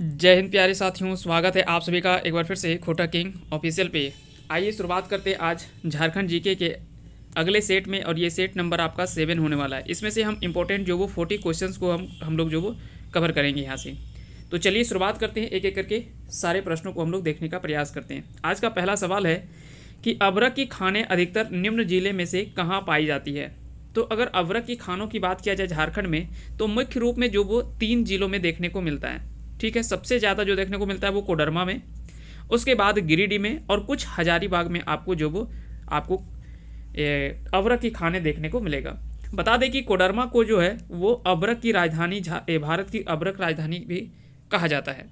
जय हिंद प्यारे साथियों, स्वागत है आप सभी का एक बार फिर से खोटा किंग ऑफिशियल पे। आइए शुरुआत करते हैं आज झारखंड जीके के अगले सेट में, और ये सेट नंबर आपका 7 होने वाला है। इसमें से हम इंपॉर्टेंट जो वो 40 क्वेश्चंस को हम लोग जो वो कवर करेंगे यहाँ से। तो चलिए शुरुआत करते हैं, एक एक करके सारे प्रश्नों को हम लोग देखने का प्रयास करते हैं। आज का पहला सवाल है कि अबरक की खानें अधिकतर निम्न जिले में से कहाँ पाई जाती है। तो अगर अबरक की खानों की बात किया जाए झारखंड में, तो मुख्य रूप में जो वो 3 जिलों में देखने को मिलता है। ठीक है, सबसे ज़्यादा जो देखने को मिलता है वो कोडरमा में, उसके बाद गिरिडीह में, और कुछ हजारीबाग में आपको जो वो आपको अबरक की खाने देखने को मिलेगा। बता दें कि कोडरमा को जो है वो अबरक की राजधानी भारत की अबरक राजधानी भी कहा जाता है।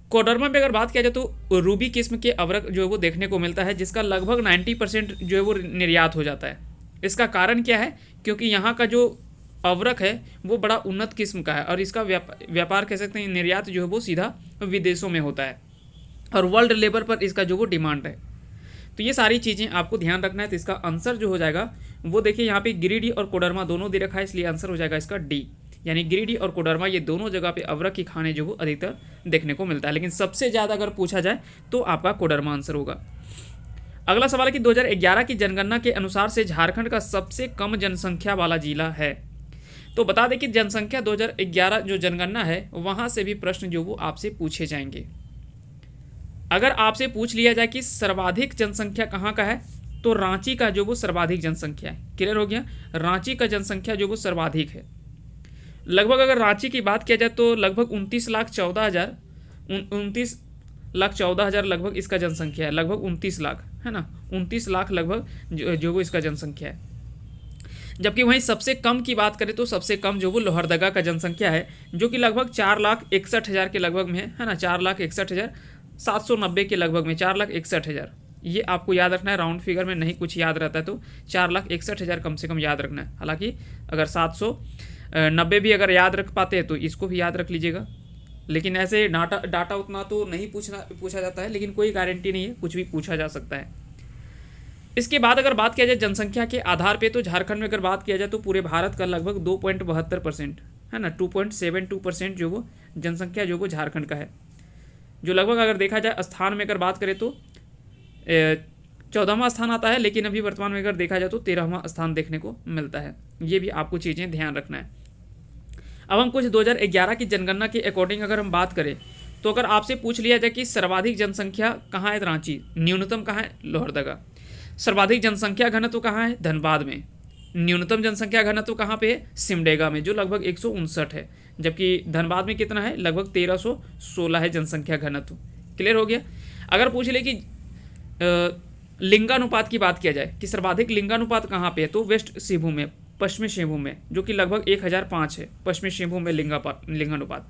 कोडरमा में अगर बात किया जाए तो रूबी किस्म के अबरक जो है वो देखने को मिलता है, जिसका लगभग 90% जो है वो निर्यात हो जाता है। इसका कारण क्या है? क्योंकि यहाँ का जो अवरक है वो बड़ा उन्नत किस्म का है, और इसका व्यापार कह सकते हैं, निर्यात जो है वो सीधा विदेशों में होता है, और वर्ल्ड लेवल पर इसका जो वो डिमांड है। तो ये सारी चीज़ें आपको ध्यान रखना है। तो इसका आंसर जो हो जाएगा वो देखिए, यहाँ पे गिरिडीह और कोडरमा दोनों दे रखा है, इसलिए आंसर हो जाएगा इसका डी। यानी गिरिडीह और कोडरमा ये दोनों जगह पे अवरक की खाने जो वो अधिकतर देखने को मिलता है, लेकिन सबसे ज़्यादा अगर पूछा जाए तो आपका कोडरमा आंसर होगा। अगला सवाल है कि 2011 की जनगणना के अनुसार से झारखंड का सबसे कम जनसंख्या वाला जिला है। तो बता दें कि जनसंख्या 2011 जो जनगणना है वहां से भी प्रश्न जो वो आपसे पूछे जाएंगे। अगर आपसे पूछ लिया जाए कि सर्वाधिक जनसंख्या कहाँ का है, तो रांची का जो वो सर्वाधिक जनसंख्या है। क्लियर हो गया? रांची का जनसंख्या जो वो सर्वाधिक है। लगभग अगर रांची की बात किया जाए तो लगभग 29,14,000 लगभग इसका जनसंख्या है। लगभग 29 लाख है ना, 29 लाख लगभग जो वो इसका जनसंख्या है। जबकि वहीं सबसे कम की बात करें तो सबसे कम जो वो लोहरदगा का जनसंख्या है, जो कि लगभग 4,61,000 के लगभग में है ना, 4,61,790 के लगभग में, 4,61,000। ये आपको याद रखना है, राउंड फिगर में नहीं कुछ याद रहता है तो 4,61,000 कम से कम याद रखना है। हालांकि अगर 790 भी अगर याद रख पाते हैं तो इसको भी याद रख लीजिएगा, लेकिन ऐसे डाटा उतना तो नहीं पूछा जाता है, लेकिन कोई गारंटी नहीं है, कुछ भी पूछा जा सकता है। इसके बाद अगर बात किया जाए जनसंख्या के आधार पे, तो झारखंड में अगर बात किया जाए तो पूरे भारत का लगभग 2.72% है ना, 2.72% जो वो जनसंख्या जो वो झारखंड का है। जो लगभग अगर देखा जाए स्थान में अगर बात करें तो 14वां स्थान आता है, लेकिन अभी वर्तमान में अगर देखा जाए तो 13वां स्थान देखने को मिलता है। ये भी आपको चीज़ें ध्यान रखना है। अब हम कुछ 2011 की जनगणना के अकॉर्डिंग अगर हम बात करें, तो अगर आपसे पूछ लिया जाए कि सर्वाधिक जनसंख्या कहाँ है, रांची। न्यूनतम कहाँ है, लोहरदगा। सर्वाधिक जनसंख्या घनत्व कहाँ है, धनबाद में। न्यूनतम जनसंख्या घनत्व कहाँ पे है, सिमडेगा में, जो लगभग 159 है। जबकि धनबाद में कितना है, लगभग 1316 है जनसंख्या घनत्व। क्लियर हो गया? अगर पूछ ले कि लिंगानुपात की बात किया जाए कि सर्वाधिक लिंगानुपात कहाँ पे है, तो वेस्ट सिंहभूम में, पश्चिमी सिंहभूम में, जो कि लगभग 1005 है पश्चिमी सिंहभूम में लिंगानुपात।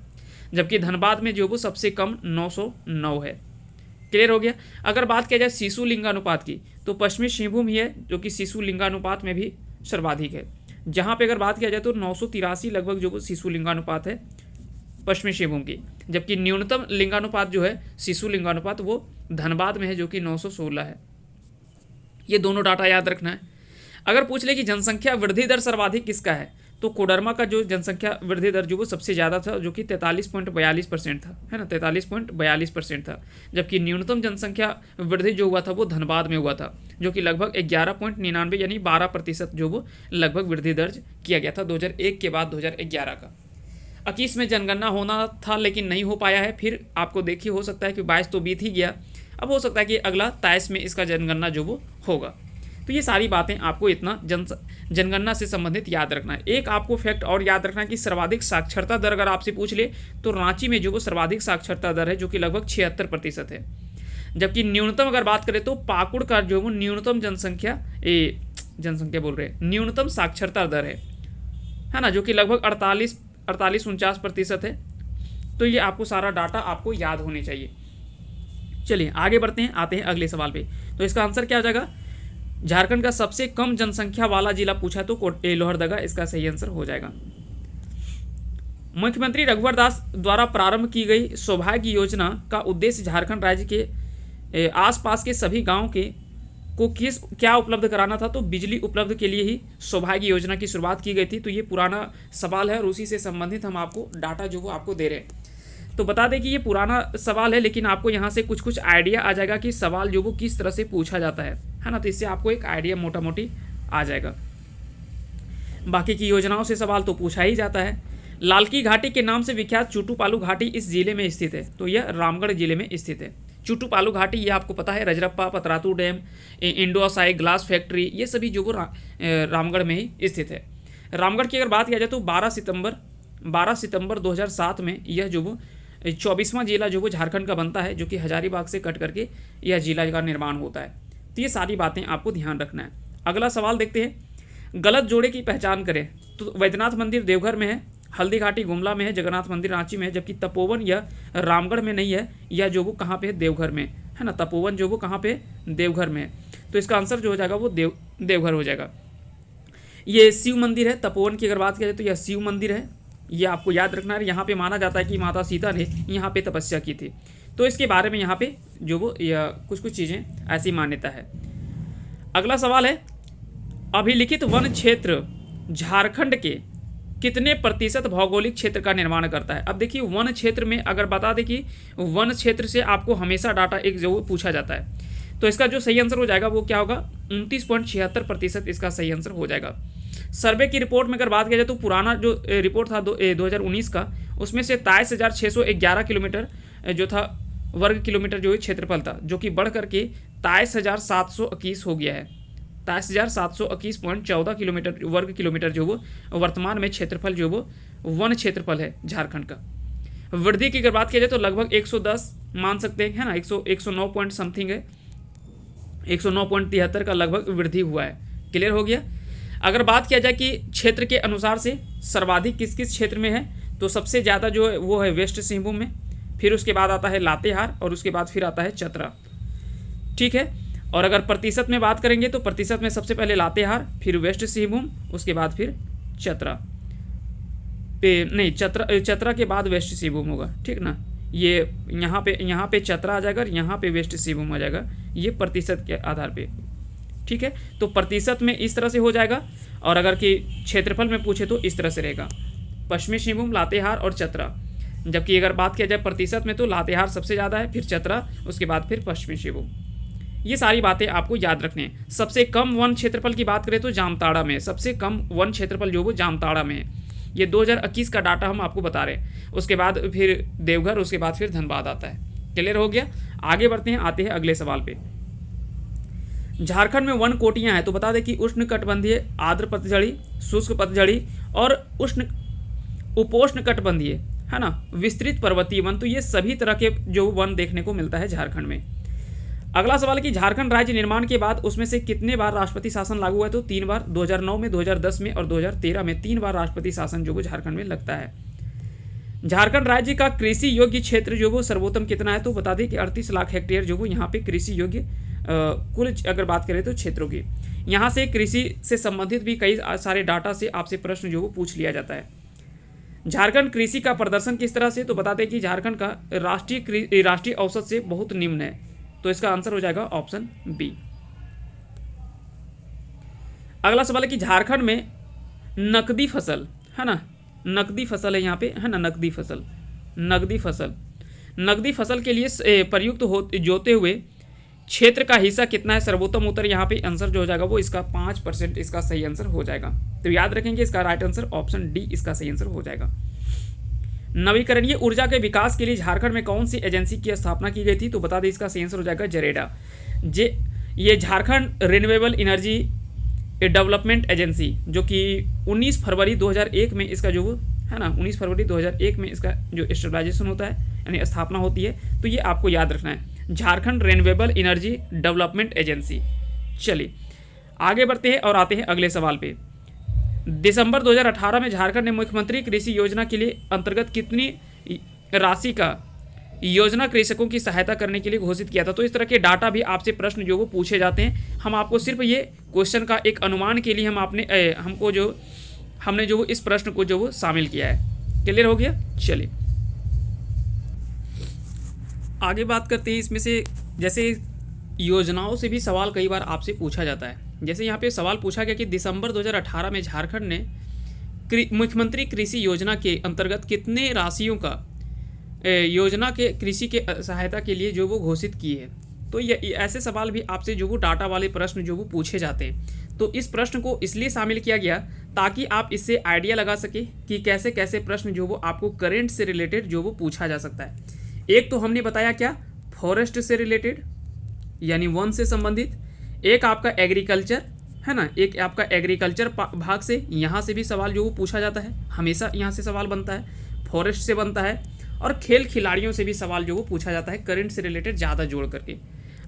जबकि धनबाद में जो वो सबसे कम 909 है। क्लियर हो गया? अगर बात किया जाए शिशु लिंगानुपात की, तो पश्चिमी सिंहभूम ही है जो कि शिशु लिंगानुपात में भी सर्वाधिक है। जहाँ पे अगर बात किया जाए तो 983 लगभग जो वो शिशु लिंगानुपात है पश्चिमी सिंहभूम की। जबकि न्यूनतम लिंगानुपात जो है शिशु लिंगानुपात वो धनबाद में है, जो कि 916 है। ये दोनों डाटा याद रखना है। अगर पूछ ले कि जनसंख्या वृद्धि दर सर्वाधिक किसका है, तो कोडरमा का जो जनसंख्या वृद्धि दर जो वो सबसे ज़्यादा था, जो कि 43.42% था, है ना, 43.42% था। जबकि न्यूनतम जनसंख्या वृद्धि जो हुआ था वो धनबाद में हुआ था, जो कि लगभग 11.99 यानी 12% जो वो लगभग वृद्धि दर्ज किया गया था 2001 के बाद 2011 का। 21 में जनगणना होना था लेकिन नहीं हो पाया है। फिर आपको देखिए, हो सकता है कि 22 तो बीत ही गया, अब हो सकता है कि अगला 23 में इसका जनगणना जो वो होगा। तो ये सारी बातें आपको इतना जनगणना से संबंधित याद रखना है। एक आपको फैक्ट और याद रखना है कि सर्वाधिक साक्षरता दर अगर आपसे पूछ ले, तो रांची में जो वो सर्वाधिक साक्षरता दर है, जो कि लगभग 76% है। जबकि न्यूनतम अगर बात करें तो पाकुड़ का जो वो न्यूनतम जनसंख्या बोल रहे हैं, न्यूनतम साक्षरता दर है ना, जो कि लगभग 48-49% है। तो ये आपको सारा डाटा आपको याद होने चाहिए। चलिए आगे बढ़ते हैं, आते हैं अगले सवाल पे। तो इसका आंसर क्या हो जाएगा? झारखंड का सबसे कम जनसंख्या वाला जिला पूछा तो लोहरदगा इसका सही आंसर हो जाएगा। मुख्यमंत्री रघुवर दास द्वारा प्रारंभ की गई सौभाग्य योजना का उद्देश्य झारखंड राज्य के आसपास के सभी गांवों के को क्या उपलब्ध कराना था, तो बिजली उपलब्ध के लिए ही सौभाग्य योजना की शुरुआत की गई थी। तो ये पुराना सवाल है और उसी से संबंधित हम आपको डाटा जो वो आपको दे रहे हैं। तो बता दें कि ये पुराना सवाल है, लेकिन आपको यहाँ से कुछ कुछ आइडिया आ जाएगा कि सवाल जो वो किस तरह से पूछा जाता है ना। तो इससे आपको एक आइडिया मोटा मोटी आ जाएगा। बाकी की योजनाओं से सवाल तो पूछा ही जाता है। लालकी घाटी के नाम से विख्यात चूटू पालू घाटी इस जिले में स्थित है, तो यह रामगढ़ जिले में स्थित है। चूटू पालू घाटी ये आपको पता है, Rajrappa, Patratu dam, Indo Asahi glass factory, ये सभी जो वो रामगढ़ में ही स्थित है। रामगढ़ की अगर बात किया जाए तो 12 सितंबर 2007 में यह जो वो 24वां जिला जो वो झारखंड का बनता है, जो कि हजारीबाग से कट करके यह जिला का निर्माण होता है। तो ये सारी बातें आपको ध्यान रखना है। अगला सवाल देखते हैं, गलत जोड़े की पहचान करें। तो वैद्यनाथ मंदिर देवघर में है, हल्दी घाटी गुमला में है, जगन्नाथ मंदिर रांची में है, जबकि तपोवन यह रामगढ़ में नहीं है, या जो वो कहाँ पे है, देवघर में है ना। तपोवन जो वो कहाँ पे है, देवघर में है। तो इसका आंसर जो हो जाएगा वो देवघर हो जाएगा। ये शिव मंदिर है, तपोवन की अगर बात किया जाए तो यह शिव मंदिर है, ये आपको याद रखना है। यहाँ पे माना जाता है कि माता सीता ने यहाँ पे तपस्या की थी, तो इसके बारे में यहाँ पे जो वो कुछ कुछ चीज़ें ऐसी मान्यता है। अगला सवाल है, अभिलिखित वन क्षेत्र झारखंड के कितने प्रतिशत भौगोलिक क्षेत्र का निर्माण करता है। अब देखिए वन क्षेत्र में अगर बता दें कि वन क्षेत्र से आपको हमेशा डाटा एक जो पूछा जाता है, तो इसका जो सही आंसर हो जाएगा वो क्या होगा, 29.76% इसका सही आंसर हो जाएगा। सर्वे की रिपोर्ट में अगर बात किया जाए तो पुराना जो रिपोर्ट था 2019 का, उसमें से 23,611 किलोमीटर जो था वर्ग किलोमीटर जो क्षेत्रफल था, जो कि बढ़ करके 23,721 हो गया है। 23,721.14 किलोमीटर वर्ग किलोमीटर जो वो वर्तमान में क्षेत्रफल जो वो वन क्षेत्रफल है झारखंड का। वृद्धि की अगर बात की जाए तो लगभग 110 मान सकते हैं, है ना। 109 पॉइंट समथिंग है, 109.73 का लगभग वृद्धि हुआ है। क्लियर हो गया। अगर बात किया जाए कि क्षेत्र के अनुसार से सर्वाधिक किस किस क्षेत्र में है, तो सबसे ज़्यादा जो है वो है वेस्ट सिंहभूम में, फिर उसके बाद आता है लातेहार, और उसके बाद फिर आता है चतरा। ठीक है। और अगर प्रतिशत में बात करेंगे तो प्रतिशत में सबसे पहले लातेहार, फिर वेस्ट सिंहभूम, उसके बाद फिर चतरा नहीं, चतरा के बाद वेस्ट सिंहभूम होगा, ठीक ना। ये यहाँ पे चतरा आ जाएगा, यहाँ पे वेस्ट सिंहभूम आ जाएगा, ये प्रतिशत के आधार पे। ठीक है, तो प्रतिशत में इस तरह से हो जाएगा, और अगर कि क्षेत्रफल में पूछे तो इस तरह से रहेगा, पश्चिमी सिंहभूम, लातेहार और चतरा। जबकि अगर बात किया जाए प्रतिशत में तो लातेहार सबसे ज़्यादा है, फिर चतरा, उसके बाद फिर पश्चिमी सिंहभूम। ये सारी बातें आपको याद रखनी है। सबसे कम वन क्षेत्रफल की बात करें तो जामताड़ा में, सबसे कम वन क्षेत्रफल जो वो जामताड़ा में है। ये 2021 का डाटा हम आपको बता रहे हैं। उसके बाद फिर देवघर, उसके बाद फिर धनबाद आता है। क्लियर हो गया। आगे बढ़ते हैं, आते हैं अगले सवाल पे। झारखंड में वन कोटियां हैं, तो बता दें कि उष्णकटिबंधीय, आर्द्र पतझड़ी, शुष्क पतझड़ी और उपोष्ण कटिबंधीय, है ना, विस्तृत पर्वतीय वन, तो ये सभी तरह के जो वन देखने को मिलता है झारखंड में। अगला सवाल है कि झारखंड राज्य निर्माण के बाद उसमें से कितने बार राष्ट्रपति शासन लागू हुआ है, तो 3 बार, 2009 में, 2010 में और 2013 में 3 बार राष्ट्रपति शासन जो वो झारखंड में लगता है। झारखंड राज्य का कृषि योग्य क्षेत्र जो वो सर्वोत्तम कितना है, तो बता दें कि 38 लाख हेक्टेयर जो वो यहाँ पे कृषि योग्य कुल अगर बात करें तो क्षेत्रों की। यहाँ से कृषि से संबंधित भी कई सारे डाटा से आपसे प्रश्न जो वो पूछ लिया जाता है। झारखंड कृषि का प्रदर्शन किस तरह से, तो बता दें कि झारखंड का राष्ट्रीय औसत से बहुत निम्न है, तो इसका आंसर हो जाएगा ऑप्शन बी। अगला सवाल है कि झारखंड में नकदी फसल, है ना, नकदी फसल है यहाँ पे, है ना, नकदी फसल के लिए प्रयुक्त जोते हुए क्षेत्र का हिस्सा कितना है, सर्वोत्तम उत्तर यहाँ पे आंसर जो हो जाएगा वो इसका 5% इसका सही आंसर हो जाएगा। तो याद रखेंगे इसका राइट आंसर ऑप्शन डी इसका सही आंसर हो जाएगा। नवीकरणीय ऊर्जा के विकास के लिए झारखंड में कौन सी एजेंसी की स्थापना की गई थी, तो बता दें इसका सही आंसर हो जाएगा जरेडा। ये Jharkhand renewable energy development agency, जो कि 19 फरवरी 2001 में इसका जो है ना, 19 फरवरी 2001 में इसका जो स्टेबलाइजेशन होता है यानी स्थापना होती है, तो ये आपको याद रखना है, Jharkhand renewable energy development agency. चलिए आगे बढ़ते हैं और आते हैं अगले सवाल पे। दिसंबर 2018 में झारखंड ने मुख्यमंत्री कृषि योजना के लिए अंतर्गत कितनी राशि का योजना कृषकों की सहायता करने के लिए घोषित किया था। तो इस तरह के डाटा भी आपसे प्रश्न जो वो पूछे जाते हैं। हम आपको सिर्फ ये क्वेश्चन का एक अनुमान के लिए हमने जो इस प्रश्न को जो वो शामिल किया है। क्लियर हो गया। चलिए आगे बात करते हैं। इसमें से जैसे योजनाओं से भी सवाल कई बार आपसे पूछा जाता है। जैसे यहाँ पे सवाल पूछा गया कि दिसंबर 2018 में झारखंड ने मुख्यमंत्री कृषि योजना के अंतर्गत कितने राशियों का योजना के कृषि के सहायता के लिए जो वो घोषित की है। तो ये ऐसे सवाल भी आपसे जो वो डाटा वाले प्रश्न जो वो पूछे जाते हैं। तो इस प्रश्न को इसलिए शामिल किया गया ताकि आप इससे आइडिया लगा सके कि कैसे कैसे प्रश्न जो वो आपको करंट से रिलेटेड जो वो पूछा जा सकता है। एक तो हमने बताया क्या, फॉरेस्ट से रिलेटेड यानी वन से संबंधित, एक आपका एग्रीकल्चर है ना, एक आपका एग्रीकल्चर भाग से, यहाँ से भी सवाल जो वो पूछा जाता है, हमेशा यहाँ से सवाल बनता है, फॉरेस्ट से बनता है, और खेल खिलाड़ियों से भी सवाल जो वो पूछा जाता है करंट से रिलेटेड ज़्यादा जोड़ करके।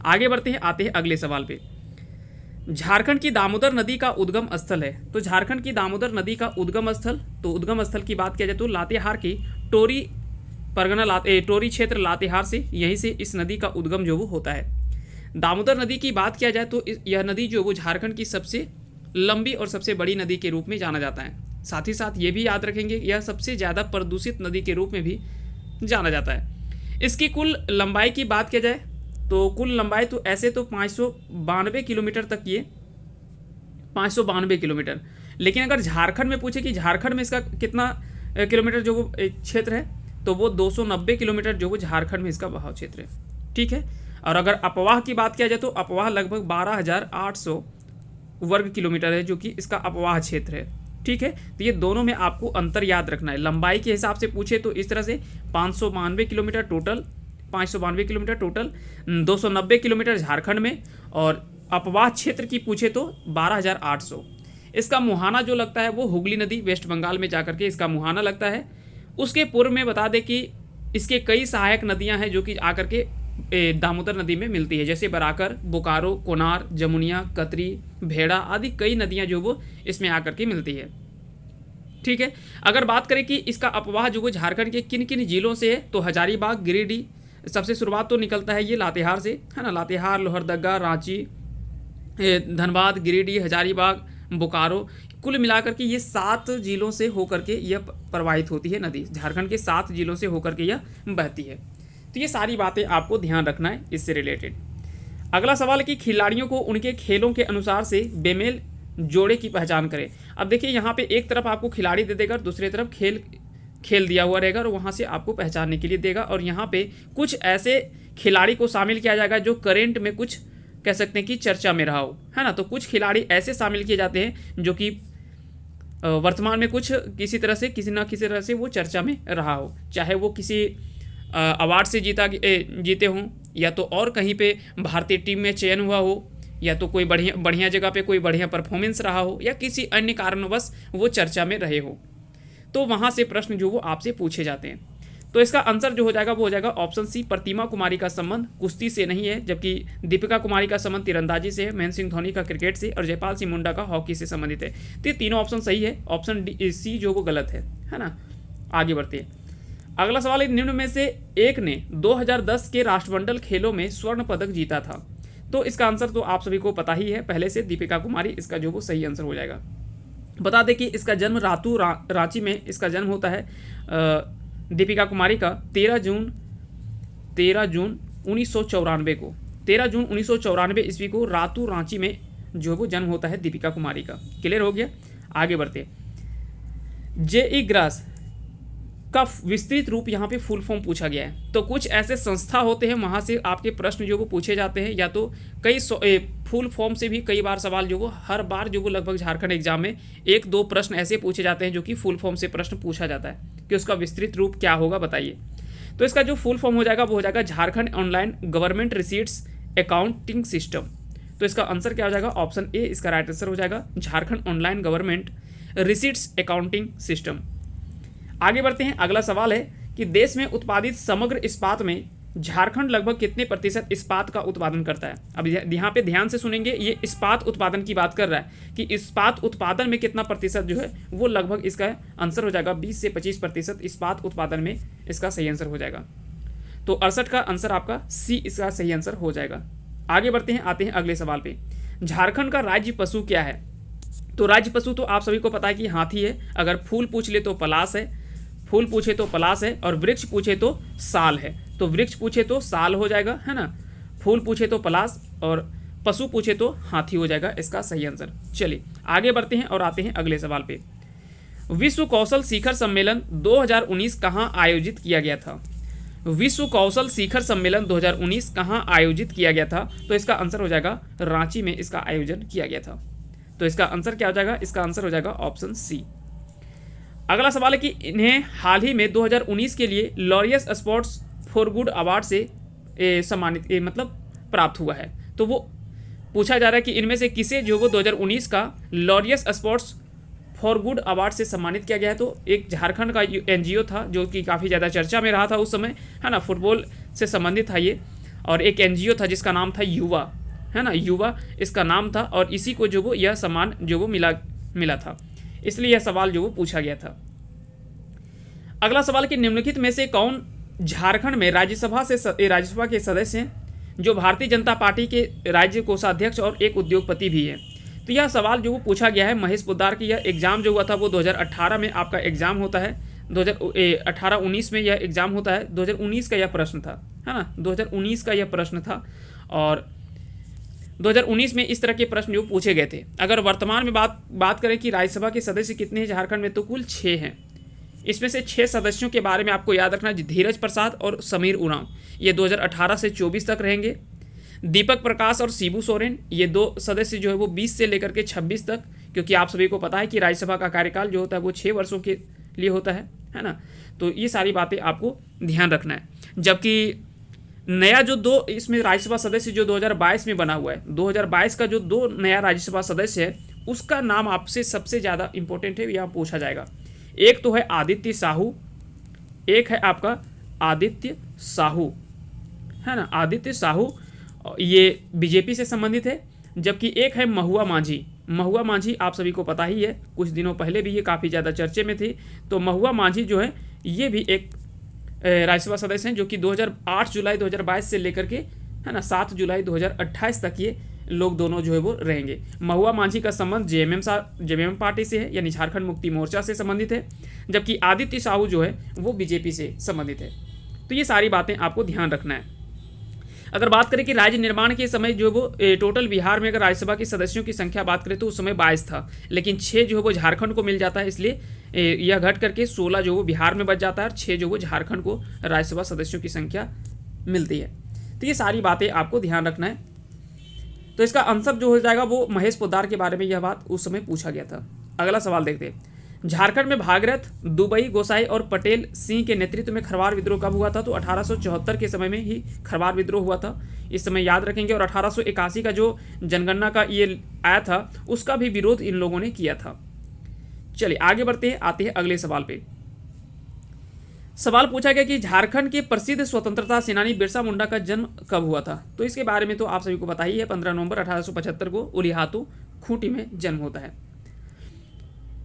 आगे बढ़ते हैं, आते हैं अगले सवाल पे। झारखंड की दामोदर नदी का उद्गम स्थल है। तो झारखंड की दामोदर नदी का उद्गम स्थल, तो उद्गम स्थल की बात किया जाए तो लातेहार की टोरी परगना टोरी क्षेत्र लातेहार से, यहीं से इस नदी का उद्गम जो वो होता है। दामोदर नदी की बात किया जाए तो यह नदी जो वो झारखंड की सबसे लंबी और सबसे बड़ी नदी के रूप में जाना जाता है। साथ ही साथ ये भी याद रखेंगे यह सबसे ज़्यादा प्रदूषित नदी के रूप में भी जाना जाता है। इसकी कुल लंबाई की बात किया जाए तो कुल लंबाई तो ऐसे तो 592 किलोमीटर तक, ये 592 किलोमीटर, लेकिन अगर झारखंड में पूछे कि झारखंड में इसका कितना किलोमीटर जो वो क्षेत्र है, तो वो 290 किलोमीटर जो वो झारखंड में इसका बहाव क्षेत्र है। ठीक है। और अगर अपवाह की बात किया जाए तो अपवाह लगभग 12,800 वर्ग किलोमीटर है जो कि इसका अपवाह क्षेत्र है। ठीक है। तो ये दोनों में आपको अंतर याद रखना है। लंबाई के हिसाब से पूछे तो इस तरह से 592 kilometre total, 592 kilometre total, 290 kilometre Jharkhand में, और अपवाह क्षेत्र की पूछे तो 12,800। इसका मुहाना जो लगता है वो हुगली नदी वेस्ट बंगाल में जाकर के इसका मुहाना लगता है। उसके पूर्व में बता दें कि इसके कई सहायक नदियां हैं जो कि आकर के दामोदर नदी में मिलती है, जैसे बराकर, बोकारो, कोनार, जमुनिया, कतरी, भेड़ा आदि कई नदियां जो वो इसमें आकर के मिलती है। ठीक है। अगर बात करें कि इसका अपवाह जो वो झारखंड के किन किन जिलों से है, तो हजारीबाग, गिरिडीह, सबसे शुरुआत तो निकलता है ये लातेहार से, है ना, लातेहार, लोहरदगा, रांची, धनबाद, गिरिडीह, हजारीबाग, बोकारो, कुल मिलाकर के ये 7 जिलों से होकर के यह प्रवाहित होती है नदी। झारखंड के 7 जिलों से होकर के यह बहती है। तो ये सारी बातें आपको ध्यान रखना है इससे रिलेटेड। अगला सवाल है कि खिलाड़ियों को उनके खेलों के अनुसार से बेमेल जोड़े की पहचान करें। अब देखिए यहाँ पे एक तरफ आपको खिलाड़ी दे देगा, दूसरी तरफ खेल दिया हुआ रहेगा और वहाँ से आपको पहचानने के लिए देगा। और यहाँ पे कुछ ऐसे खिलाड़ी को शामिल किया जाएगा जो करेंट में कुछ कह सकते हैं कि चर्चा में रहा हो, है ना। तो कुछ खिलाड़ी ऐसे शामिल किए जाते हैं जो कि वर्तमान में कुछ किसी तरह से किसी ना किसी तरह से वो चर्चा में रहा हो, चाहे वो किसी अवार्ड से जीते हों, या तो और कहीं पे भारतीय टीम में चयन हुआ हो, या तो कोई बढ़िया जगह पे कोई बढ़िया परफॉर्मेंस रहा हो, या किसी अन्य कारणवश वो चर्चा में रहे हो। तो वहाँ से प्रश्न जो वो आपसे पूछे जाते हैं। तो इसका आंसर जो हो जाएगा वो हो जाएगा ऑप्शन सी, प्रतिमा कुमारी का संबंध कुश्ती से नहीं है, जबकि दीपिका कुमारी का संबंध तीरंदाजी से है, महेंद्र सिंह धोनी का क्रिकेट से, और जयपाल सिंह मुंडा का हॉकी से संबंधित है। तो ये तीनों ऑप्शन सही है, ऑप्शन सी जो वो गलत है ना। आगे बढ़ते हैं। अगला सवाल है, निम्न में से एक ने 2010 के राष्ट्रमंडल खेलों में स्वर्ण पदक जीता था। तो इसका आंसर तो आप सभी को पता ही है पहले से, दीपिका कुमारी इसका जो वो सही आंसर हो जाएगा। बता दें कि इसका जन्म रांची में इसका जन्म होता है दीपिका कुमारी का 13 जून 1994 को, 13 जून 1994 ईस्वी को रातू रांची में जो वो जन्म होता है दीपिका कुमारी का। क्लियर हो गया। आगे बढ़ते। जेई ग्रास का विस्तृत रूप यहाँ पे फुल फॉर्म पूछा गया है। तो कुछ ऐसे संस्था होते हैं वहाँ से आपके प्रश्न जो वो पूछे जाते हैं, या तो कई फुल फॉर्म से भी कई बार सवाल जो वो हर बार जो वो लगभग झारखंड एग्जाम में 1-2 प्रश्न ऐसे पूछे जाते हैं जो कि फुल फॉर्म से प्रश्न पूछा जाता है कि उसका विस्तृत रूप क्या होगा बताइए। तो इसका जो फुल फॉर्म हो जाएगा वो हो जाएगा Jharkhand online government receipts accounting system. तो इसका आंसर क्या हो जाएगा, ऑप्शन ए इसका राइट आंसर हो जाएगा, Jharkhand online government receipts accounting system. आगे बढ़ते हैं। अगला सवाल है कि देश में उत्पादित समग्र इस्पात में झारखंड लगभग कितने प्रतिशत इस्पात का उत्पादन करता है। अब यहाँ पे ध्यान से सुनेंगे, ये इस्पात उत्पादन की बात कर रहा है कि इस्पात उत्पादन में कितना प्रतिशत जो है वो लगभग इसका आंसर हो जाएगा 20 से 25% इस्पात उत्पादन में इसका सही आंसर हो जाएगा। तो 68 का आंसर आपका सी इसका सही आंसर हो जाएगा। आगे बढ़ते हैं, आते हैं अगले सवाल पे। झारखंड का राज्य पशु क्या है। तो राज्य पशु तो आप सभी को पता है कि हाथी है, अगर फूल पूछ ले तो पलाश है, फूल पूछे तो पलाश है, और वृक्ष पूछे तो साल है। तो वृक्ष पूछे तो साल हो जाएगा, है ना, फूल पूछे तो पलाश, और पशु पूछे तो हाथी हो जाएगा इसका सही आंसर। चलिए आगे बढ़ते हैं और आते हैं अगले सवाल पे। विश्व कौशल शिखर सम्मेलन 2019 कहाँ आयोजित किया गया था। विश्व कौशल शिखर सम्मेलन 2019 कहाँ आयोजित किया गया था? तो इसका आंसर हो जाएगा रांची में इसका आयोजन किया गया था। तो इसका आंसर क्या हो जाएगा? इसका आंसर हो जाएगा ऑप्शन सी। अगला सवाल है कि इन्हें हाल ही में 2019 के लिए Laureus sports for good award से सम्मानित मतलब प्राप्त हुआ है। तो वो पूछा जा रहा है कि इनमें से किसे जो वो 2019 का Laureus sports for good award से सम्मानित किया गया है? तो एक झारखंड का एनजीओ था जो कि काफ़ी ज़्यादा चर्चा में रहा था उस समय, है ना, फुटबॉल से संबंधित था ये, और एक एनजीओ था जिसका नाम था युवा, है ना, युवा इसका नाम था, और इसी को जो वो यह सम्मान जो वो मिला था, इसलिए यह सवाल जो वो पूछा गया था। अगला सवाल कि निम्नलिखित में से कौन झारखंड में राज्यसभा के सदस्य हैं जो भारतीय जनता पार्टी के राज्य कोषाध्यक्ष और एक उद्योगपति भी हैं? तो यह सवाल जो वो पूछा गया है महेश पोद्दार की। यह एग्जाम जो हुआ था वो 2018 में आपका एग्जाम होता है, 2018-19 में यह एग्जाम होता है। 2019 का यह प्रश्न था, है ना, 2019 का यह प्रश्न था, और 2019 में इस तरह के प्रश्न जो पूछे गए थे। अगर वर्तमान में बात करें कि राज्यसभा के सदस्य कितने हैं झारखंड में, तो कुल 6 हैं। इसमें से 6 सदस्यों के बारे में आपको याद रखना, धीरज प्रसाद और समीर उरांव, ये 2018 से 24 तक रहेंगे। दीपक प्रकाश और शिबू सोरेन, ये 2 सदस्य जो है वो 20 से लेकर के 26 तक, क्योंकि आप सभी को पता है कि राज्यसभा का कार्यकाल जो होता है वो 6 वर्षों के लिए होता है ना। तो ये सारी बातें आपको ध्यान रखना है। जबकि नया जो 2 इसमें राज्यसभा सदस्य जो 2022 में बना हुआ है, 2022 का जो 2 नया राज्यसभा सदस्य है उसका नाम आपसे सबसे ज़्यादा इंपॉर्टेंट है, यहाँ पूछा जाएगा। एक तो है आदित्य साहू, एक है आपका आदित्य साहू, है ना, आदित्य साहू, ये बीजेपी से संबंधित है। जबकि एक है महुआ मांझी। महुआ मांझी आप सभी को पता ही है, कुछ दिनों पहले भी ये काफ़ी ज़्यादा चर्चे में थी। तो महुआ मांझी जो है ये भी एक राज्यसभा सदस्य हैं जो कि 8 जुलाई 2022 से लेकर के, है ना, 7 जुलाई 2028 तक ये लोग दोनों जो है वो रहेंगे। महुआ मांझी का संबंध जेएमएम पार्टी से है, यानी झारखंड मुक्ति मोर्चा से संबंधित है। जबकि आदित्य साहू जो है वो बीजेपी से संबंधित है। तो ये सारी बातें आपको ध्यान रखना है। अगर बात करें कि राज्य निर्माण के समय जो वो टोटल बिहार में अगर राज्यसभा के सदस्यों की संख्या बात करें तो उस समय 22 था, लेकिन 6 जो है वो झारखंड को मिल जाता है, इसलिए यह घट करके 16 जो वो बिहार में बच जाता है और 6 जो वो झारखंड को राज्यसभा सदस्यों की संख्या मिलती है। तो ये सारी बातें आपको ध्यान रखना है। तो इसका आंसर जो हो जाएगा वो महेश पोद्दार के बारे में यह बात उस समय पूछा गया था। अगला सवाल देखते हैं, झारखंड में भागीरथ, दुबई, गोसाई और पटेल सिंह के नेतृत्व में खरवार विद्रोह कब हुआ था? तो 1874 के समय में ही खरवार विद्रोह हुआ था, इस समय याद रखेंगे। और 1881 का जो जनगणना का ये आया था उसका भी विरोध इन लोगों ने किया था। चलिए आगे बढ़ते हैं, आते हैं अगले सवाल पे। सवाल पूछा गया कि झारखंड के प्रसिद्ध स्वतंत्रता सेनानी बिरसा मुंडा का जन्म कब हुआ था? तो इसके बारे में तो आप सभी को पता ही है, 15 नवंबर 1875 को उलिहातू, खूंटी में जन्म होता है।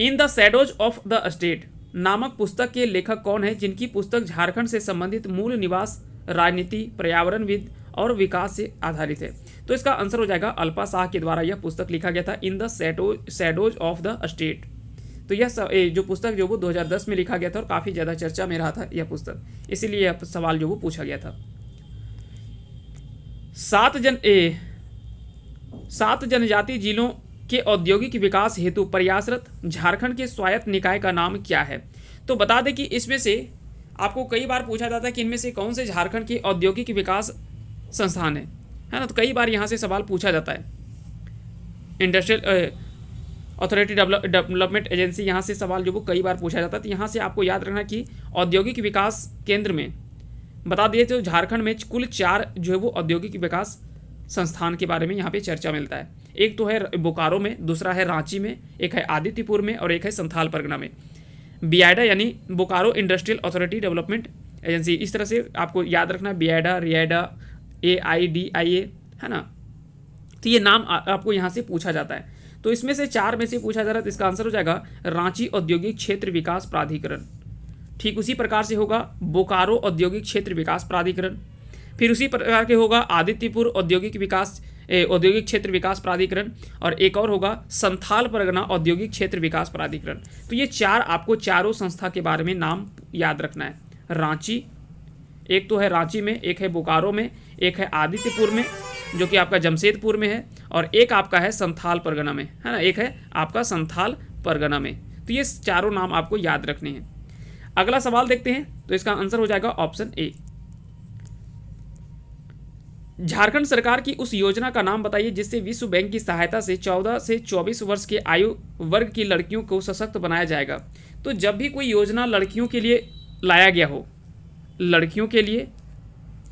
In the shadows of the state नामक पुस्तक के लेखक कौन है, जिनकी पुस्तक झारखंड से संबंधित मूल निवास, राजनीति, पर्यावरणविद और विकास से आधारित है? तो इसका आंसर हो जाएगा अल्पा शाह के द्वारा यह पुस्तक लिखा गया था, in the shadows of the state. तो यह जो पुस्तक जो वो 2010 में लिखा गया था और काफ़ी ज़्यादा चर्चा में रहा था यह पुस्तक, इसीलिए यह सवाल जो वो पूछा गया था। 7 जनजाति जिलों के औद्योगिक विकास हेतु प्रयासरत झारखंड के स्वायत्त निकाय का नाम क्या है? तो बता दें कि इसमें से आपको कई बार पूछा जाता है कि इनमें से कौन से झारखंड के औद्योगिक विकास संस्थान है ना, तो कई बार यहाँ से सवाल पूछा जाता है। इंडस्ट्रियल अथॉरिटी डेवलपमेंट एजेंसी, यहाँ से सवाल जो वो कई बार पूछा जाता है। तो यहाँ से आपको याद रखना कि औद्योगिक विकास केंद्र में बता दिए तो झारखंड में कुल 4 जो है वो औद्योगिक विकास संस्थान के बारे में यहाँ पे चर्चा मिलता है। एक तो है बोकारो में, दूसरा है रांची में, एक है आदित्यपुर में और एक है संथाल परगना में। बियाडा यानी Bokaro industrial authority development agency, इस तरह से आपको याद रखना, बियाडा, रियाडा, AIDIA, है ना। तो ये नाम आपको यहाँ से पूछा जाता है। तो इसमें से 4 में से पूछा जा रहा है, तो इसका आंसर हो जाएगा रांची औद्योगिक क्षेत्र विकास प्राधिकरण। ठीक उसी प्रकार से होगा बोकारो औद्योगिक क्षेत्र विकास प्राधिकरण, फिर उसी प्रकार के होगा आदित्यपुर औद्योगिक क्षेत्र विकास प्राधिकरण, और एक और होगा संथाल परगना औद्योगिक क्षेत्र विकास प्राधिकरण। तो ये 4 आपको चारों संस्था के बारे में नाम याद रखना है। रांची, एक तो है रांची में, एक है बोकारो में, एक है आदित्यपुर में जो कि आपका जमशेदपुर में है, और एक आपका है संथाल परगना में, है ना, एक है आपका संथाल परगना में। तो ये चारों नाम आपको याद रखने हैं। अगला सवाल देखते हैं, तो इसका आंसर हो जाएगा ऑप्शन ए। झारखंड सरकार की उस योजना का नाम बताइए जिससे विश्व बैंक की सहायता से 14 से 24 वर्ष के आयु वर्ग की लड़कियों को सशक्त बनाया जाएगा। तो जब भी कोई योजना लड़कियों के लिए लाया गया हो, लड़कियों के लिए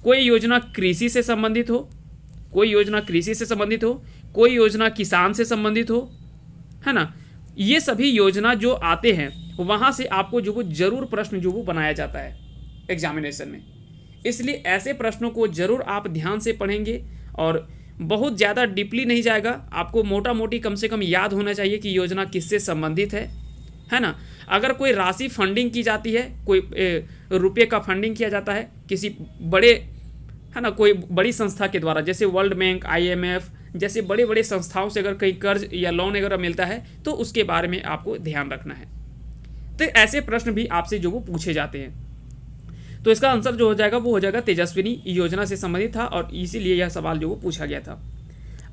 कोई योजना कृषि से संबंधित हो, कोई योजना कृषि से संबंधित हो, कोई योजना किसान से संबंधित हो, है ना, ये सभी योजना जो आते हैं वहाँ से आपको जो वो जरूर प्रश्न जो वो बनाया जाता है एग्जामिनेशन में। इसलिए ऐसे प्रश्नों को जरूर आप ध्यान से पढ़ेंगे और बहुत ज़्यादा डीपली नहीं जाएगा, आपको मोटा मोटी कम से कम याद होना चाहिए कि योजना किससे संबंधित है ना। अगर कोई राशि फंडिंग की जाती है, कोई रुपये का फंडिंग किया जाता है किसी बड़े, है ना, कोई बड़ी संस्था के द्वारा, जैसे वर्ल्ड बैंक, IMF जैसे बड़े बड़े संस्थाओं से अगर कहीं कर्ज या लोन वगैरह मिलता है तो उसके बारे में आपको ध्यान रखना है। तो ऐसे प्रश्न भी आपसे जो वो पूछे जाते हैं। तो इसका आंसर जो हो जाएगा वो हो जाएगा तेजस्विनी योजना से संबंधित था और इसीलिए यह सवाल जो वो पूछा गया था।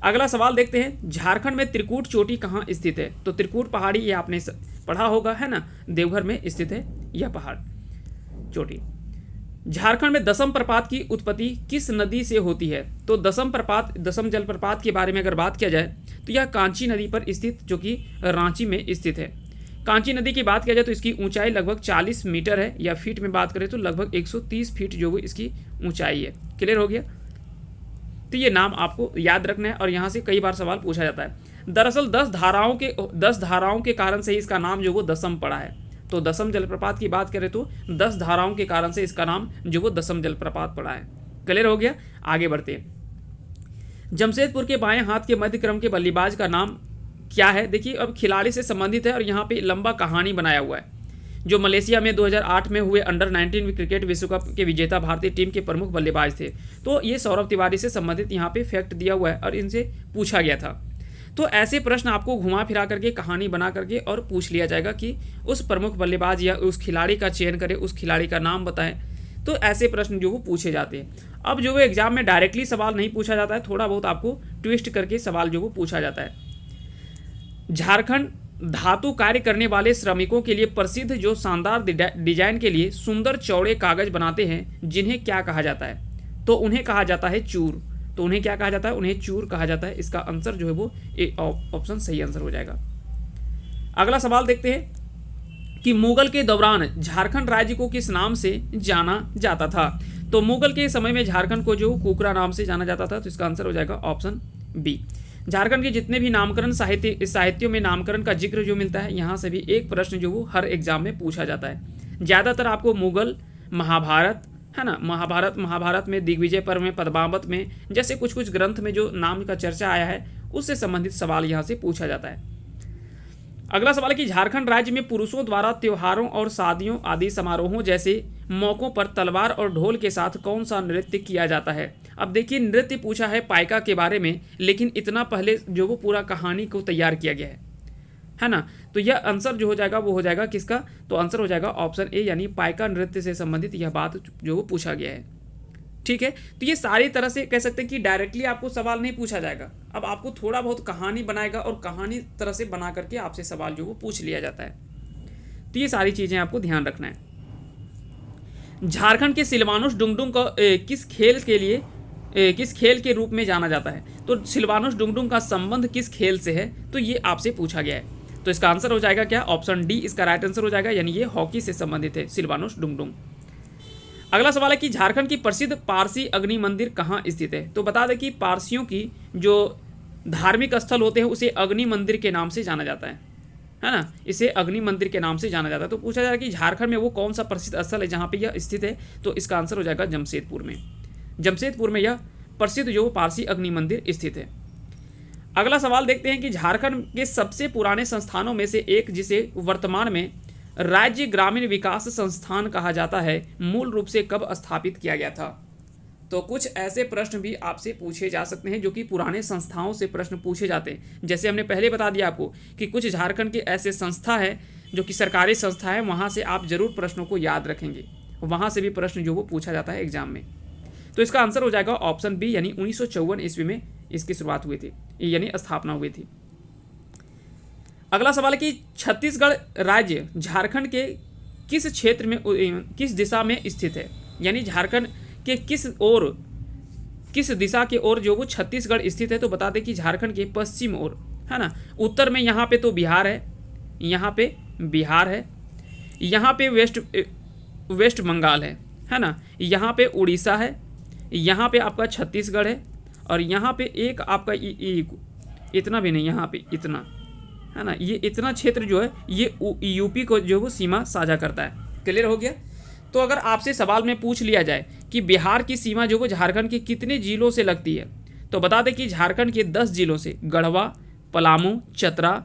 अगला सवाल देखते हैं, झारखंड में त्रिकूट चोटी कहाँ स्थित है? तो त्रिकूट पहाड़ी ये आपने पढ़ा होगा, है ना, देवघर में स्थित है यह पहाड़ चोटी। झारखंड में दसम प्रपात की उत्पत्ति किस नदी से होती है? तो दसम जलप्रपात के बारे में अगर बात किया जाए तो यह कांची नदी पर स्थित, जो कि रांची में स्थित है। कांची नदी की बात किया जाए तो इसकी ऊंचाई लगभग 40 मीटर है, या फीट में बात करें तो लगभग 130 फीट जो वो इसकी ऊंचाई है। क्लियर हो गया? तो ये नाम आपको याद रखना है और यहाँ से कई बार सवाल पूछा जाता है। दरअसल 10 धाराओं के कारण से इसका नाम जो वो दसम पड़ा है। तो दसम जलप्रपात की बात करें तो 10 धाराओं के कारण से इसका नाम जो वो दसम जलप्रपात पड़ा है। क्लियर हो गया? आगे बढ़ते हैं। जमशेदपुर के बाएं हाथ के मध्य क्रम के बल्लेबाज का नाम क्या है? देखिए, अब खिलाड़ी से संबंधित है और यहाँ पे लंबा कहानी बनाया हुआ है। जो मलेशिया में 2008 में हुए अंडर 19 क्रिकेट विश्व कप के विजेता भारतीय टीम के प्रमुख बल्लेबाज थे। तो ये सौरभ तिवारी से संबंधित यहाँ पे फैक्ट दिया हुआ है और इनसे पूछा गया था। तो ऐसे प्रश्न आपको घुमा फिरा करके कहानी बना करके और पूछ लिया जाएगा कि उस प्रमुख बल्लेबाज या उस खिलाड़ी का चयन करें, उस खिलाड़ी का नाम बताएं। तो ऐसे प्रश्न जो वो पूछे जाते हैं। अब जो वो एग्जाम में डायरेक्टली सवाल नहीं पूछा जाता है, थोड़ा बहुत आपको ट्विस्ट करके सवाल जो वो पूछा जाता है। झारखंड धातु कार्य करने वाले श्रमिकों के लिए प्रसिद्ध जो शानदार डिजाइन के लिए सुंदर चौड़े कागज बनाते हैं, जिन्हें क्या कहा जाता है? तो उन्हें कहा जाता है चूर। तो उन्हें क्या कहा जाता है? उन्हें चूर कहा जाता है। इसका आंसर जो है वो ऑप्शन सही आंसर हो जाएगा। अगला सवाल देखते हैं कि मुगल के दौरान झारखंड राज्य को किस नाम से जाना जाता था? तो मुगल के समय में झारखंड को जो कुकरा नाम से जाना जाता था। तो इसका आंसर हो जाएगा ऑप्शन बी। झारखंड के जितने भी नामकरण साहित्यों में नामकरण का जिक्र जो मिलता है, यहाँ से भी एक प्रश्न जो वो हर एग्जाम में पूछा जाता है। ज़्यादातर आपको मुगल, महाभारत, है ना, महाभारत में दिग्विजय पर्व में, पद्मावत में जैसे कुछ कुछ ग्रंथ में जो नाम का चर्चा आया है उससे संबंधित सवाल यहाँ से पूछा जाता है। अगला सवाल है कि झारखंड राज्य में पुरुषों द्वारा त्योहारों और शादियों आदि समारोहों जैसे मौकों पर तलवार और ढोल के साथ कौन सा नृत्य किया जाता है? अब देखिए, नृत्य पूछा है पाइका के बारे में, लेकिन इतना पहले जो वो पूरा कहानी को तैयार किया गया है ना। तो यह आंसर जो हो जाएगा वो हो जाएगा किसका? तो आंसर हो जाएगा ऑप्शन ए, यानी पाइका नृत्य से संबंधित यह बात जो वो पूछा गया है। ठीक है, तो ये सारी तरह से कह सकते हैं कि डायरेक्टली आपको सवाल नहीं पूछा जाएगा। अब आपको थोड़ा बहुत कहानी बनाएगा और कहानी तरह से बना करके आपसे सवाल जो वो पूछ लिया जाता है। तो ये सारी चीज़ें आपको ध्यान रखना है। झारखंड के सिलवानुस डुंगडुंग को किस खेल के रूप में जाना जाता है? तो सिलवानुस डुंगडुंग का संबंध किस खेल से है? तो ये आपसे पूछा गया है। तो इसका आंसर हो जाएगा क्या? ऑप्शन डी इसका राइट आंसर हो जाएगा, यानी ये हॉकी से संबंधित है सिलवानुस डुंगडुंग। अगला सवाल है कि झारखंड की प्रसिद्ध पारसी अग्नि मंदिर कहाँ स्थित है? तो बता दें कि पारसियों की जो धार्मिक स्थल होते हैं उसे अग्नि मंदिर के नाम से जाना जाता है ना, इसे अग्नि मंदिर के नाम से जाना जाता है। तो पूछा जा रहा है कि झारखंड में वो कौन सा प्रसिद्ध स्थल है जहाँ पे यह स्थित है? तो इसका आंसर हो जाएगा जमशेदपुर में। जमशेदपुर में यह प्रसिद्ध जो पारसी अग्नि मंदिर स्थित है। अगला सवाल देखते हैं कि झारखंड के सबसे पुराने संस्थानों में से एक, जिसे वर्तमान में राज्य ग्रामीण विकास संस्थान कहा जाता है, मूल रूप से कब स्थापित किया गया था? तो कुछ ऐसे प्रश्न भी आपसे पूछे जा सकते हैं जो कि पुराने संस्थाओं से प्रश्न पूछे जाते हैं। जैसे हमने पहले बता दिया आपको कि कुछ झारखंड के ऐसे संस्था है जो कि सरकारी संस्था है, वहाँ से आप जरूर प्रश्नों को याद रखेंगे, वहाँ से भी प्रश्न जो वो पूछा जाता है एग्जाम में। तो इसका आंसर हो जाएगा ऑप्शन बी, यानी 1954 ईस्वी में इसकी शुरुआत हुई थी, यानी स्थापना हुई थी। अगला सवाल है कि छत्तीसगढ़ राज्य झारखंड के किस क्षेत्र में, किस दिशा में स्थित है? यानी झारखंड के किस ओर किस दिशा के ओर जो वो छत्तीसगढ़ स्थित है? तो बता दें कि झारखंड के पश्चिम ओर, है ना। उत्तर में यहाँ पे तो बिहार है, यहाँ पे बिहार है, यहाँ पे वेस्ट बंगाल है ना। यहाँ पे उड़ीसा है, यहाँ पे आपका छत्तीसगढ़ है, और यहाँ पे एक आपका इतना भी नहीं, यहाँ पे इतना, है ना। ये इतना क्षेत्र जो है ये यूपी को जो वो सीमा साझा करता है। क्लियर हो गया? तो अगर आपसे सवाल में पूछ लिया जाए कि बिहार की सीमा जो वो झारखंड के कितने जिलों से लगती है, तो बता दें कि झारखंड के 10 जिलों से, गढ़वा, पलामू, चतरा,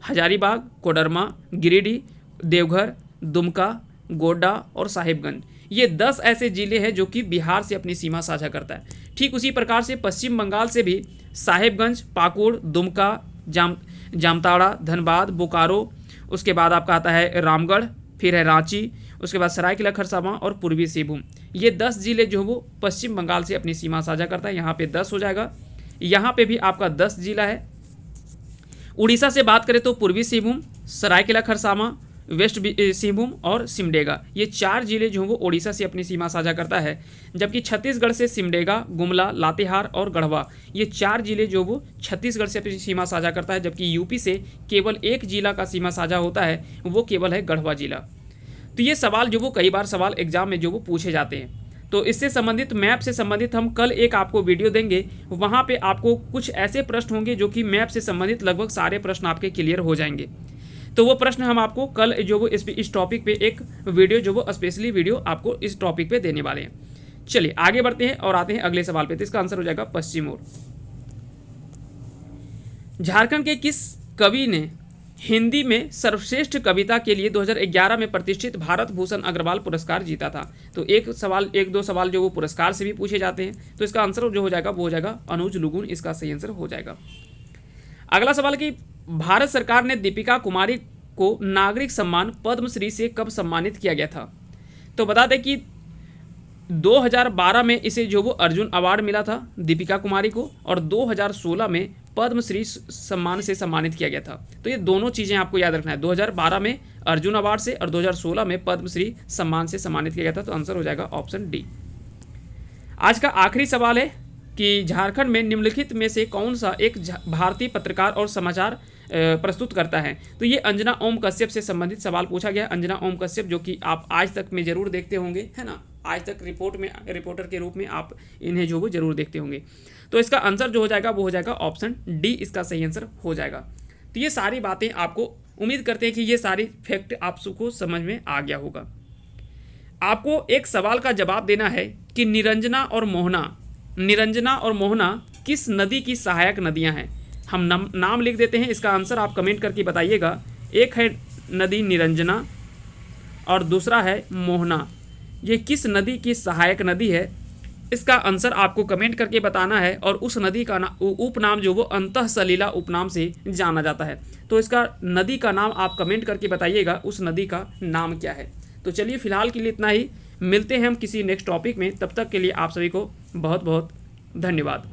हजारीबाग, कोडरमा, गिरिडीह, देवघर, दुमका, गोड्डा और साहिबगंज, ये 10 ऐसे जिले हैं जो कि बिहार से अपनी सीमा साझा करता है। ठीक उसी प्रकार से पश्चिम बंगाल से भी साहिबगंज, पाकुड़, दुमका, जामताड़ा, धनबाद, बोकारो, उसके बाद आपका आता है रामगढ़, फिर है रांची, उसके बाद सरायकेला खरसावां और पूर्वी सिंहभूम, ये 10 जिले जो वो पश्चिम बंगाल से अपनी सीमा साझा करता है। यहाँ पे 10 हो जाएगा, यहाँ पे भी आपका 10 जिला है। उड़ीसा से बात करें तो पूर्वी सिंहभूम, सरायकेला खरसावां, वेस्ट सिंहभूम और सिमडेगा, ये 4 जिले जो वो ओडिशा से अपनी सीमा साझा करता है। जबकि छत्तीसगढ़ से सिमडेगा, गुमला, लातेहार और गढ़वा, ये 4 जिले जो वो छत्तीसगढ़ से अपनी सीमा साझा करता है। जबकि यूपी से केवल एक जिला का सीमा साझा होता है, वो केवल है गढ़वा जिला। तो ये सवाल जो वो कई बार सवाल एग्जाम में जो वो पूछे जाते हैं। तो इससे संबंधित, मैप से संबंधित हम कल एक आपको वीडियो देंगे, वहाँ पे आपको कुछ ऐसे प्रश्न होंगे जो कि मैप से संबंधित लगभग सारे प्रश्न आपके क्लियर हो जाएंगे। तो वो प्रश्न हम आपको कल जो वो इस टॉपिक पे एक वीडियो जो वो स्पेशली वीडियो आपको इस टॉपिक पे देने वाले हैं। चलिए आगे बढ़ते हैं और आते हैं अगले सवाल पे। तो इसका आंसर हो जाएगा पश्चिम ओर। झारखंड के किस कवि ने हिंदी में सर्वश्रेष्ठ कविता के लिए 2011 में प्रतिष्ठित भारत भूषण अग्रवाल पुरस्कार जीता था? तो एक दो सवाल जो वो पुरस्कार से भी पूछे जाते हैं। तो इसका आंसर जो हो जाएगा वो हो जाएगा अनुज लुगुन, इसका सही आंसर हो जाएगा। अगला सवाल कि भारत सरकार ने दीपिका कुमारी को नागरिक सम्मान पद्मश्री से कब सम्मानित किया गया था? तो बता दें कि 2012 में इसे जो वो अर्जुन अवार्ड मिला था दीपिका कुमारी को, और 2016 में पद्मश्री सम्मान से सम्मानित किया गया था। तो ये दोनों चीज़ें आपको याद रखना है, 2012 में अर्जुन अवार्ड से और 2016 में पद्मश्री सम्मान से सम्मानित किया गया था। तो आंसर हो जाएगा ऑप्शन डी। आज का आखिरी सवाल है कि झारखंड में निम्नलिखित में से कौन सा एक भारतीय पत्रकार और समाचार प्रस्तुत करता है? तो ये अंजना ओम कश्यप से संबंधित सवाल पूछा गया। अंजना ओम कश्यप जो कि आप आज तक में जरूर देखते होंगे, है ना, आज तक रिपोर्टर के रूप में आप इन्हें जो वो जरूर देखते होंगे। तो इसका आंसर जो हो जाएगा वो हो जाएगा ऑप्शन डी, इसका सही आंसर हो जाएगा। तो ये सारी बातें आपको, उम्मीद करते हैं कि ये सारी फैक्ट आप सबको समझ में आ गया होगा। आपको एक सवाल का जवाब देना है कि निरंजना और मोहना किस नदी की सहायक नदियां हैं? हम नाम लिख देते हैं, इसका आंसर आप कमेंट करके बताइएगा। एक है नदी निरंजना और दूसरा है मोहना, ये किस नदी की सहायक नदी है? इसका आंसर आपको कमेंट करके बताना है। और उस नदी का उपनाम जो वो अंतः सलीला उपनाम से जाना जाता है। तो इसका नदी का नाम आप कमेंट करके बताइएगा, उस नदी का नाम क्या है। तो चलिए फिलहाल के लिए इतना ही, मिलते हैं हम किसी नेक्स्ट टॉपिक में। तब तक के लिए आप सभी को बहुत बहुत धन्यवाद।